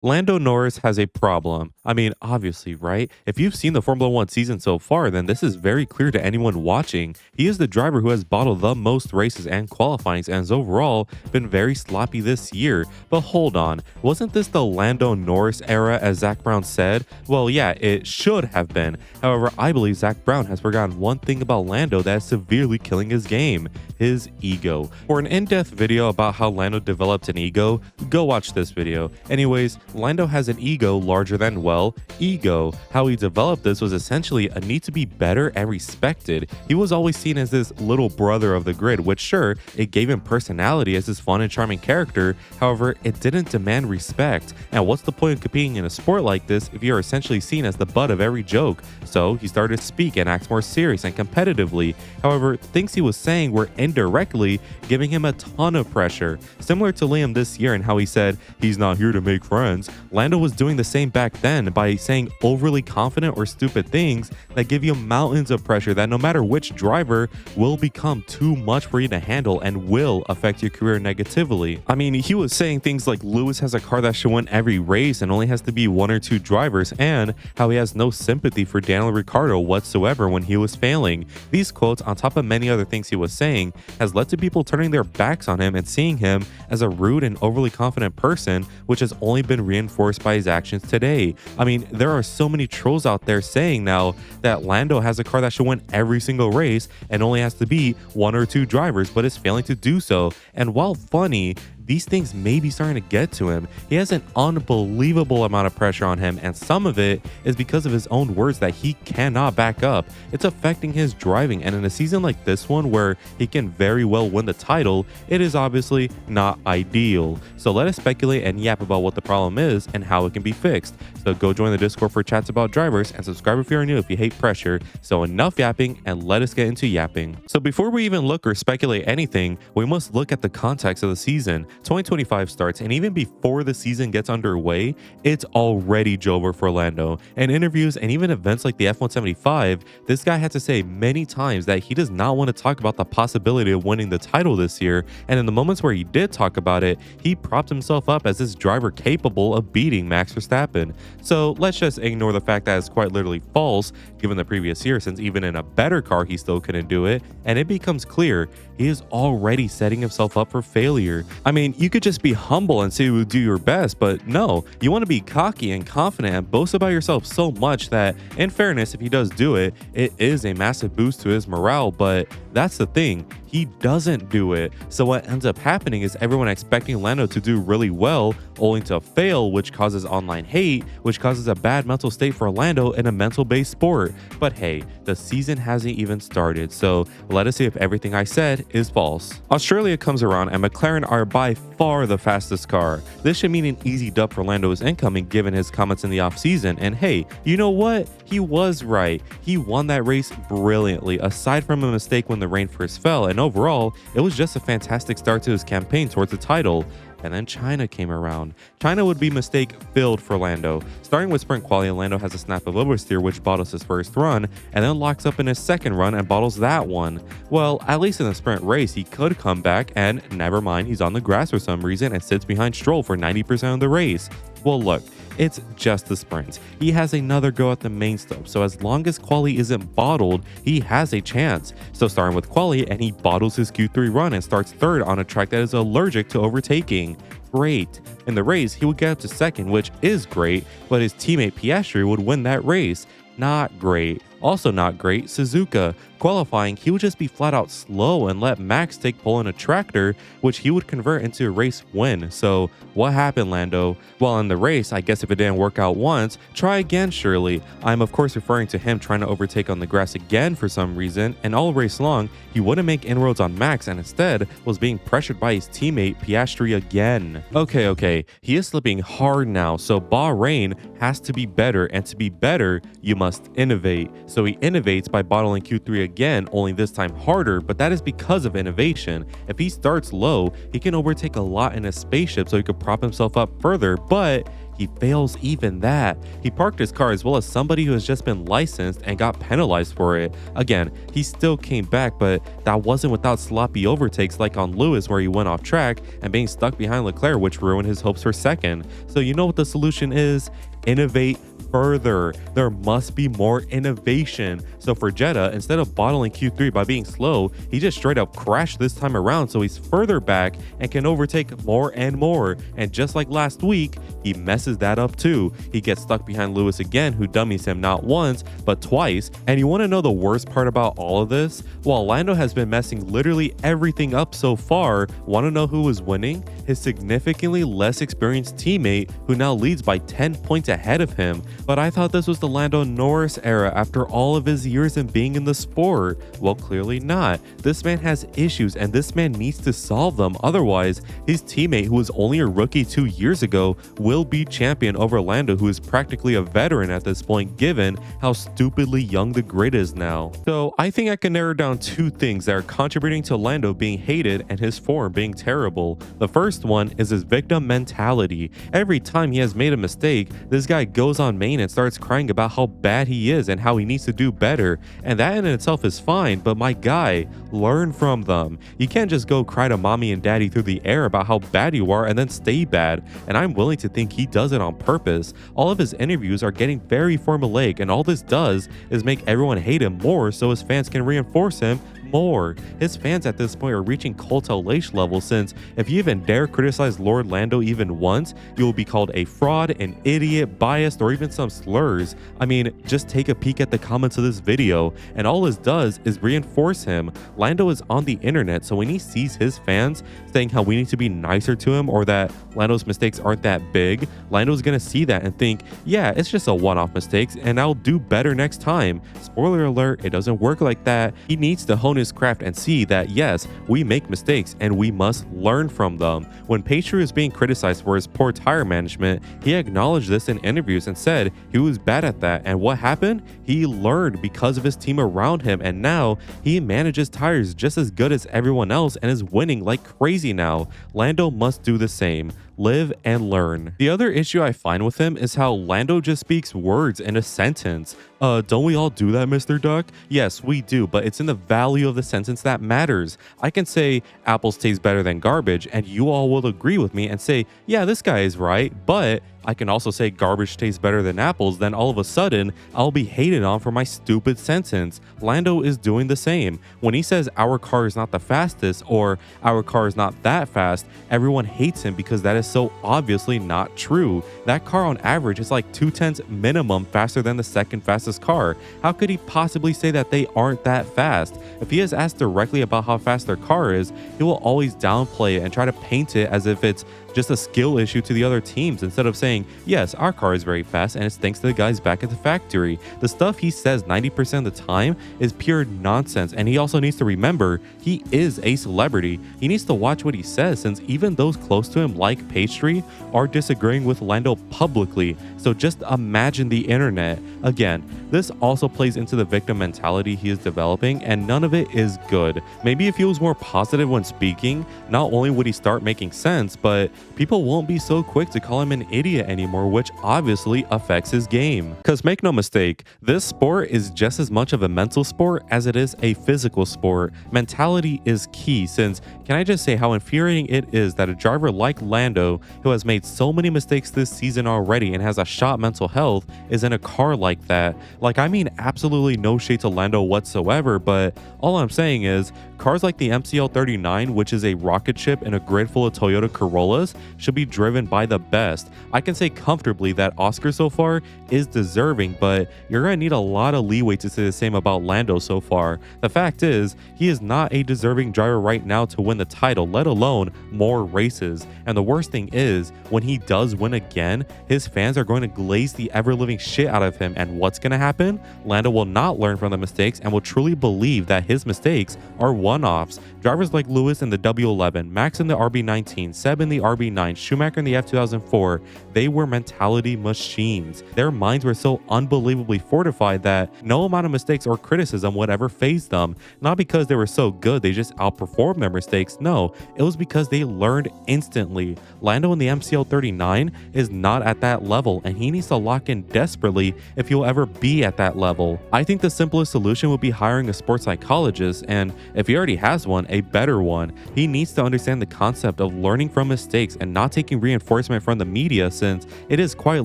Lando Norris has a problem. I mean, obviously, right? If you've seen the Formula One season so far, then this is very clear to anyone watching. He is the driver who has bottled the most races and qualifyings and has overall been very sloppy this year. But hold on, wasn't this the Lando Norris era, as Zach Brown said? Well, yeah, it should have been. However, I believe Zach Brown has forgotten one thing about Lando that is severely killing his game: his ego. For an in-depth video about how Lando developed an ego, go watch this video. Anyways, Lando has an ego larger than, well, ego. How he developed this was essentially a need to be better and respected. He was always seen as this little brother of the grid, which sure, it gave him personality as this fun and charming character. However, it didn't demand respect. And what's the point of competing in a sport like this if you're essentially seen as the butt of every joke? So he started to speak and act more serious and competitively. However, things he was saying were indirectly giving him a ton of pressure. Similar to Liam this year and how he said, he's not here to make friends. Lando was doing the same back then by saying overly confident or stupid things that give you mountains of pressure that no matter which driver will become too much for you to handle and will affect your career negatively. I mean, he was saying things like Lewis has a car that should win every race and only has to be one or two drivers, and how he has no sympathy for Daniel Ricciardo whatsoever when he was failing. These quotes, on top of many other things he was saying, has led to people turning their backs on him and seeing him as a rude and overly confident person, which has only been reinforced by his actions today. I mean, there are so many trolls out there saying now that Lando has a car that should win every single race and only has to beat one or two drivers, but is failing to do so. And while funny, these things may be starting to get to him. He has an unbelievable amount of pressure on him, and some of it is because of his own words that he cannot back up. It's affecting his driving, and in a season like this one where he can very well win the title, it is obviously not ideal. So let us speculate and yap about what the problem is and how it can be fixed. So go join the Discord for chats about drivers, and subscribe if you're new if you hate pressure. So enough yapping, and let us get into yapping. So before we even look or speculate anything, we must look at the context of the season. 2025 starts, and even before the season gets underway, it's already Jover for Lando. In interviews and even events like the F175, this guy had to say many times that he does not want to talk about the possibility of winning the title this year, and in the moments where he did talk about it, he propped himself up as this driver capable of beating Max Verstappen. So let's just ignore the fact that it's quite literally false given the previous year, since even in a better car he still couldn't do it, and it becomes clear he is already setting himself up for failure. I mean, you could just be humble and say you will do your best, but no, you want to be cocky and confident and boast about yourself so much that, in fairness, if he does do it, it is a massive boost to his morale. But that's the thing, he doesn't do it. So what ends up happening is everyone expecting Lando to do really well, only to fail, which causes online hate, which causes a bad mental state for Lando in a mental-based sport. But hey, the season hasn't even started, so let us see if everything I said is false. Australia comes around and McLaren are by far the fastest car. This should mean an easy dub for Lando's incoming given his comments in the offseason, and hey, you know what? He was right. He won that race brilliantly, aside from a mistake when the rain first fell, and overall, it was just a fantastic start to his campaign towards the title. And then China came around. China would be mistake-filled for Lando. Starting with sprint quali, Lando has a snap of oversteer which bottles his first run, and then locks up in his second run and bottles that one. Well, at least in the sprint race, he could come back, and never mind, he's on the grass for some reason and sits behind Stroll for 90% of the race. Well, look, it's just the sprint. He has another go at the main stop, so as long as quali isn't bottled, he has a chance. So starting with quali, and he bottles his Q3 run and starts third on a track that is allergic to overtaking. Great. In the race, he would get up to second, which is great, but his teammate Piastri would win that race. Not great. Also not great, Suzuka. Qualifying, he would just be flat out slow and let Max take pole in a tractor, which he would convert into a race win. So what happened, Lando? Well, in the race, I guess if it didn't work out once, try again surely. I'm of course referring to him trying to overtake on the grass again for some reason, and all race long, he wouldn't make inroads on Max and instead was being pressured by his teammate Piastri again. Okay, he is slipping hard now, so Bahrain has to be better, and to be better, you must innovate. So he innovates by bottling Q3 again, only this time harder, but that is because of innovation. If he starts low, he can overtake a lot in his spaceship so he could prop himself up further, but he fails even that. He parked his car as well as somebody who has just been licensed and got penalized for it. Again, he still came back, but that wasn't without sloppy overtakes like on Lewis where he went off track and being stuck behind Leclerc, which ruined his hopes for second. So you know what the solution is? Innovate further. There must be more innovation. So for Jeddah, instead of bottling Q3 by being slow, he just straight up crashed this time around, so he's further back and can overtake more and more. And just like last week, he messes that up too. He gets stuck behind Lewis again, who dummies him not once but twice. And you want to know the worst part about all of this? While Lando has been messing literally everything up so far, want to know who was winning? His significantly less experienced teammate, who now leads by 10 points ahead of him. But I thought this was the Lando Norris era after all of his years in being in the sport. Well, clearly not. This man has issues and this man needs to solve them. Otherwise, his teammate, who was only a rookie 2 years ago, will be champion over Lando, who is practically a veteran at this point given how stupidly young the grid is now. So I think I can narrow down two things that are contributing to Lando being hated and his form being terrible. The first one is his victim mentality. Every time he has made a mistake, this guy goes on main and starts crying about how bad he is and how he needs to do better. And that in itself is fine, but my guy, learn from them. You can't just go cry to mommy and daddy through the air about how bad you are and then stay bad. And I'm willing to think he does it on purpose. All of his interviews are getting very formulaic, and all this does is make everyone hate him more so his fans can reinforce him more. His fans at this point are reaching cultolation levels, since if you even dare criticize Lord Lando even once, you will be called a fraud, an idiot, biased, or even some slurs. I mean, just take a peek at the comments of this video, and all this does is reinforce him. Lando is on the internet, so when he sees his fans saying how we need to be nicer to him or that Lando's mistakes aren't that big, Lando's gonna see that and think, yeah, it's just a one-off mistake and I'll do better next time. Spoiler alert, it doesn't work like that. He needs to hone his craft and see that yes, we make mistakes and we must learn from them. When Patriots was being criticized for his poor tire management, he acknowledged this in interviews and said he was bad at that, and what happened? He learned because of his team around him, and now he manages tires just as good as everyone else and is winning like crazy now. Lando must do the same. Live and learn. The other issue I find with him is how Lando just speaks words in a sentence. Don't we all do that, Mr. Duck? Yes, we do, but it's in the value of the sentence that matters. I can say apples taste better than garbage, and you all will agree with me and say, yeah, this guy is right, but I can also say garbage tastes better than apples, then all of a sudden, I'll be hated on for my stupid sentence. Lando is doing the same. When he says our car is not the fastest or our car is not that fast, everyone hates him because that is so obviously not true. That car on average is like 2/10 minimum faster than the second fastest car. How could he possibly say that they aren't that fast? If he is asked directly about how fast their car is, he will always downplay it and try to paint it as if it's just a skill issue to the other teams, instead of saying, yes, our car is very fast and it's thanks to the guys back at the factory. The stuff he says 90% of the time is pure nonsense, and he also needs to remember he is a celebrity. He needs to watch what he says, since even those close to him like Pastry are disagreeing with Lando publicly. So just imagine the internet. Again, this also plays into the victim mentality he is developing, and none of it is good. Maybe if he was more positive when speaking, not only would he start making sense, but people won't be so quick to call him an idiot anymore, which obviously affects his game. Because make no mistake, this sport is just as much of a mental sport as it is a physical sport. Mentality is key, since can I just say how infuriating it is that a driver like Lando, who has made so many mistakes this season already and has a shot mental health, is in a car like that. Like, I mean absolutely no shade to Lando whatsoever, but all I'm saying is cars like the MCL39, which is a rocket ship in a grid full of Toyota Corollas, should be driven by the best. I can say comfortably that Oscar so far is deserving, but you're going to need a lot of leeway to say the same about Lando so far. The fact is, he is not a deserving driver right now to win the title, let alone more races. And the worst thing is, when he does win again, his fans are going to glaze the ever-living shit out of him, and what's going to happen? Lando will not learn from the mistakes and will truly believe that his mistakes are one-offs. Drivers like Lewis in the W11, Max in the RB19, Seb in the RB9, Schumacher in the F2004, they were mentality machines. Their minds were so unbelievably fortified that no amount of mistakes or criticism would ever faze them. Not because they were so good, they just outperformed their mistakes. No, it was because they learned instantly. Lando in the MCL 39 is not at that level, and he needs to lock in desperately if he'll ever be at that level. I think the simplest solution would be hiring a sports psychologist, and if he already has one, a better one. He needs to understand the concept of learning from mistakes and not taking reinforcement from the media, since it is quite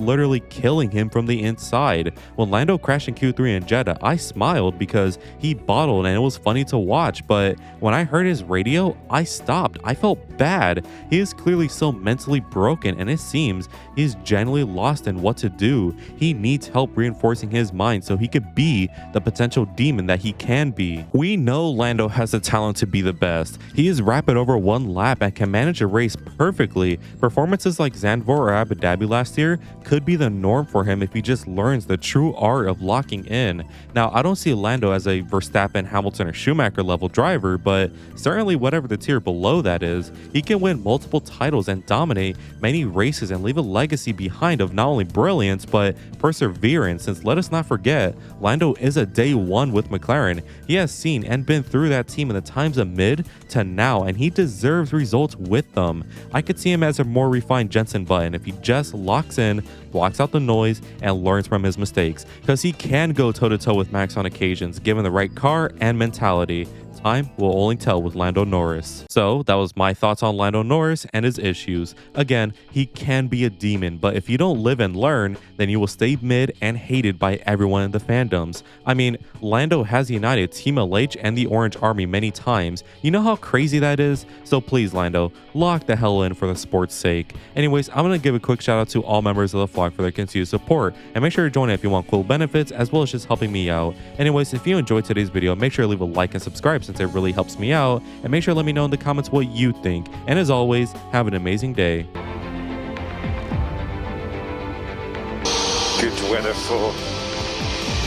literally killing him from the inside. When Lando crashed in Q3 in Jeddah, I smiled because he bottled and it was funny to watch, but when I heard his radio, I stopped. I felt bad. He is clearly so mentally broken, and it seems he is genuinely lost in what to do. He needs help reinforcing his mind so he could be the potential demon that he can be. We know Lando has the talent to be the best. He is rapid over one lap and can manage a race perfectly. Performances like Zandvoort or Abu Dhabi last year could be the norm for him if he just learns the true art of locking in. Now, I don't see Lando as a Verstappen, Hamilton, or Schumacher level driver, but certainly whatever the tier below that is, he can win multiple titles and dominate many races and leave a legacy behind of not only brilliance but perseverance, since let us not forget, Lando is a day one with McLaren. He has seen and been through that team in the times of mid to now, and he deserves results with them. I could see him as a more refined Jensen Button if he just locks in, blocks out the noise, and learns from his mistakes, because he can go toe-to-toe with Max on occasions given the right car and mentality. Time will only tell with Lando Norris. So that was my thoughts on Lando Norris and his issues. Again, he can be a demon, but if you don't live and learn, then you will stay mid and hated by everyone in the fandoms. I mean, Lando has united Team LH and the Orange Army many times. You know how crazy that is? So please, Lando, lock the hell in for the sport's sake. Anyways, I'm gonna give a quick shout out to all members of the vlog for their continued support, and make sure to join if you want cool benefits as well as just helping me out. Anyways, if you enjoyed today's video, make sure to leave a like and subscribe since it really helps me out, and make sure to let me know in the comments what you think. And as always, have an amazing day. Good weather for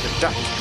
the duck.